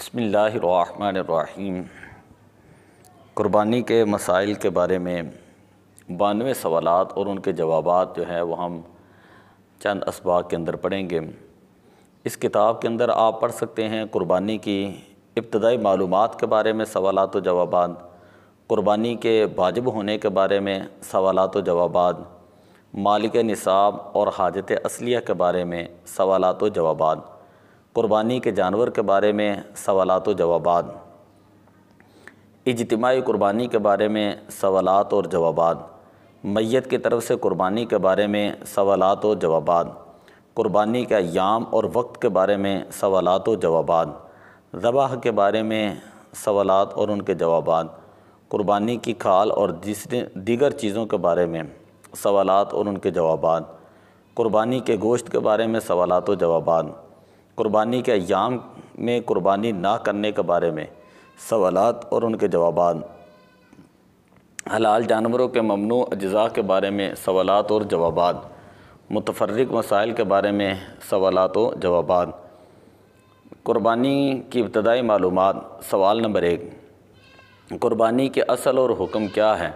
بسم اللہ الرحمن الرحیم۔ قربانی کے مسائل کے بارے میں 92 سوالات اور ان کے جوابات جو ہیں وہ ہم چند اسباق کے اندر پڑھیں گے۔ اس کتاب کے اندر آپ پڑھ سکتے ہیں قربانی کی ابتدائی معلومات کے بارے میں سوالات و جوابات، قربانی کے واجب ہونے کے بارے میں سوالات و جوابات، مالک نصاب اور حاجت اصلیہ کے بارے میں سوالات و جوابات، قربانی کے جانور کے بارے میں سوالات و جوابات، اجتماعی قربانی کے بارے میں سوالات اور جوابات، میت کی طرف سے قربانی کے بارے میں سوالات و جوابات، قربانی کے ایام اور وقت کے بارے میں سوالات و جوابات، ذبح کے بارے میں سوالات اور ان کے جوابات، قربانی کی کھال اور دیگر چیزوں کے بارے میں سوالات اور ان کے جوابات، قربانی کے گوشت کے بارے میں سوالات و جوابات، قربانی کے ایام میں قربانی نہ کرنے کے بارے میں سوالات اور ان کے جوابات، حلال جانوروں کے ممنوع اجزاء کے بارے میں سوالات اور جوابات، متفرق مسائل کے بارے میں سوالات و جوابات۔ قربانی کی ابتدائی معلومات۔ سوال نمبر 1، قربانی کے اصل اور حکم کیا ہے؟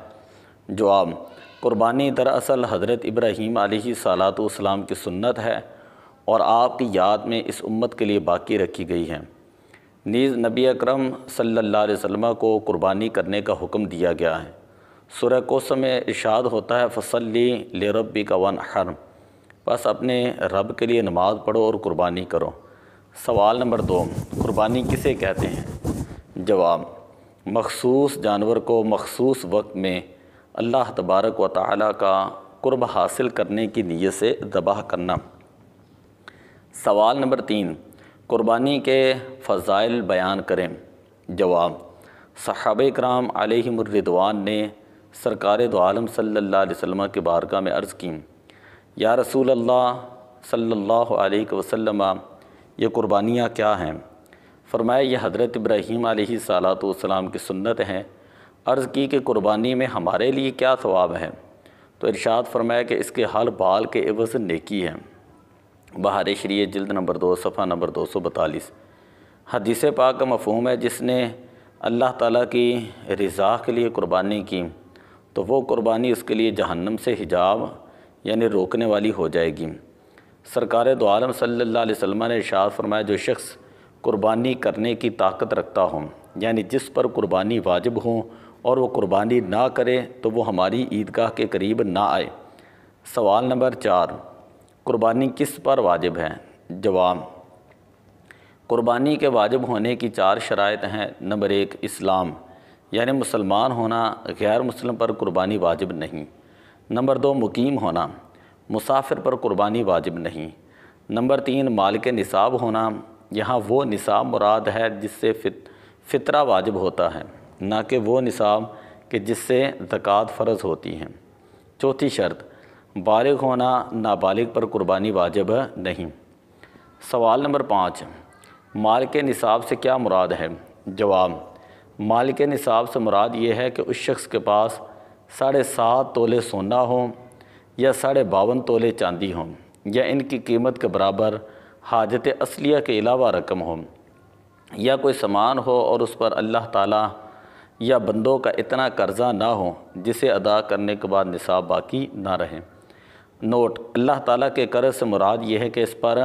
جواب: قربانی دراصل حضرت ابراہیم علیہ السلام کی سنت ہے اور آپ کی یاد میں اس امت کے لیے باقی رکھی گئی ہے۔ نیز نبی اکرم صلی اللہ علیہ وسلم کو قربانی کرنے کا حکم دیا گیا ہے۔ سورہ کوثر میں ارشاد ہوتا ہے فصلی لربک وانحر، بس اپنے رب کے لیے نماز پڑھو اور قربانی کرو۔ سوال نمبر 2، قربانی کسے کہتے ہیں؟ جواب: مخصوص جانور کو مخصوص وقت میں اللہ تبارک و تعالیٰ کا قرب حاصل کرنے کی نیت سے ذبح کرنا۔ سوال نمبر 3، قربانی کے فضائل بیان کریں۔ جواب: صحابہ کرام علیہم الرضوان نے سرکار دو عالم صلی اللہ علیہ وسلم کی بارگاہ میں عرض کی، یا رسول اللہ صلی اللہ علیہ وسلم، یہ قربانیاں کیا ہیں؟ فرمایا یہ حضرت ابراہیم علیہ السلام کی سنت ہیں۔ عرض کی کہ قربانی میں ہمارے لیے کیا ثواب ہے؟ تو ارشاد فرمایا کہ اس کے حل بال کے عوض نیکی ہے۔ بہار شریعت جلد نمبر 2 صفحہ نمبر 242۔ حدیث پاک کا مفہوم ہے جس نے اللہ تعالیٰ کی رضا کے لیے قربانی کی تو وہ قربانی اس کے لیے جہنم سے حجاب یعنی روکنے والی ہو جائے گی۔ سرکار دو عالم صلی اللہ علیہ وسلم نے ارشاد فرمایا جو شخص قربانی کرنے کی طاقت رکھتا ہو یعنی جس پر قربانی واجب ہو اور وہ قربانی نہ کرے تو وہ ہماری عیدگاہ کے قریب نہ آئے۔ سوال نمبر 4، قربانی کس پر واجب ہے؟ جواب: قربانی کے واجب ہونے کی 4 شرائط ہیں۔ نمبر 1، اسلام یعنی مسلمان ہونا، غیر مسلم پر قربانی واجب نہیں۔ نمبر 2، مقیم ہونا، مسافر پر قربانی واجب نہیں۔ نمبر 3، مالک نصاب ہونا، یہاں وہ نصاب مراد ہے جس سے فطرہ واجب ہوتا ہے، نہ کہ وہ نصاب کہ جس سے زکوٰۃ فرض ہوتی ہے۔ چوتھی شرط، بالغ ہونا، نابالغ پر قربانی واجب نہیں۔ سوال نمبر 5، مال کے نصاب سے کیا مراد ہے؟ جواب: مال کے نصاب سے مراد یہ ہے کہ اس شخص کے پاس 7.5 تولے سونا ہو یا 52.5 تولے چاندی ہوں یا ان کی قیمت کے برابر حاجت اصلیہ کے علاوہ رقم ہو، یا کوئی سامان ہو اور اس پر اللہ تعالیٰ یا بندوں کا اتنا قرضہ نہ ہو جسے ادا کرنے کے بعد نصاب باقی نہ رہے۔ نوٹ: اللہ تعالیٰ کے قرض سے مراد یہ ہے کہ اس پر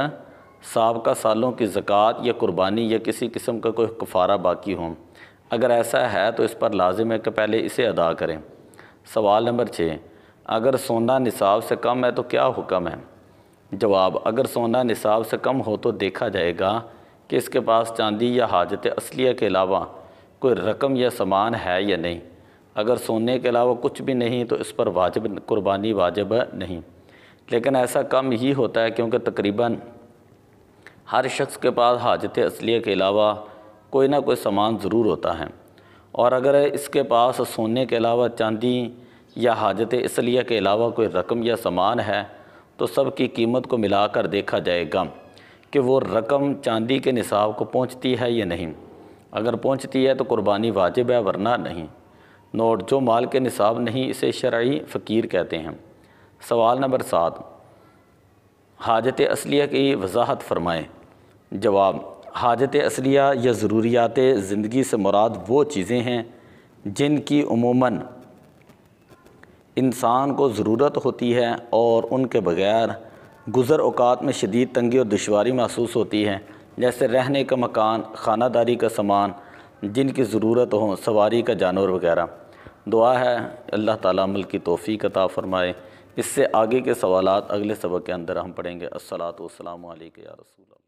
سابقہ سالوں کی زکوٰۃ یا قربانی یا کسی قسم کا کوئی کفارہ باقی ہو۔ اگر ایسا ہے تو اس پر لازم ہے کہ پہلے اسے ادا کریں۔ سوال نمبر 6، اگر سونا نصاب سے کم ہے تو کیا حکم ہے؟ جواب: اگر سونا نصاب سے کم ہو تو دیکھا جائے گا کہ اس کے پاس چاندی یا حاجت اصلیہ کے علاوہ کوئی رقم یا سامان ہے یا نہیں۔ اگر سونے کے علاوہ کچھ بھی نہیں تو اس پر قربانی واجب نہیں، لیکن ایسا کم ہی ہوتا ہے کیونکہ تقریباً ہر شخص کے پاس حاجت اصلیہ کے علاوہ کوئی نہ کوئی سامان ضرور ہوتا ہے، اور اگر اس کے پاس سونے کے علاوہ چاندی یا حاجت اصلیہ کے علاوہ کوئی رقم یا سامان ہے تو سب کی قیمت کو ملا کر دیکھا جائے گا کہ وہ رقم چاندی کے نصاب کو پہنچتی ہے یا نہیں۔ اگر پہنچتی ہے تو قربانی واجب ہے ورنہ نہیں۔ نوٹ: جو مال کے نصاب نہیں اسے شرعی فقیر کہتے ہیں۔ سوال نمبر 7، حاجت اصلیہ کی وضاحت فرمائیں۔ جواب: حاجت اصلیہ یا ضروریات زندگی سے مراد وہ چیزیں ہیں جن کی عموماً انسان کو ضرورت ہوتی ہے اور ان کے بغیر گزر اوقات میں شدید تنگی اور دشواری محسوس ہوتی ہے، جیسے رہنے کا مکان، خانہ داری کا سامان جن کی ضرورت ہوں، سواری کا جانور وغیرہ۔ دعا ہے اللہ تعالیٰ عمل کی توفیق عطا فرمائے۔ اس سے آگے کے سوالات اگلے سبق کے اندر ہم پڑھیں گے۔ الصلاۃ والسلام علیک یا رسول اللہ۔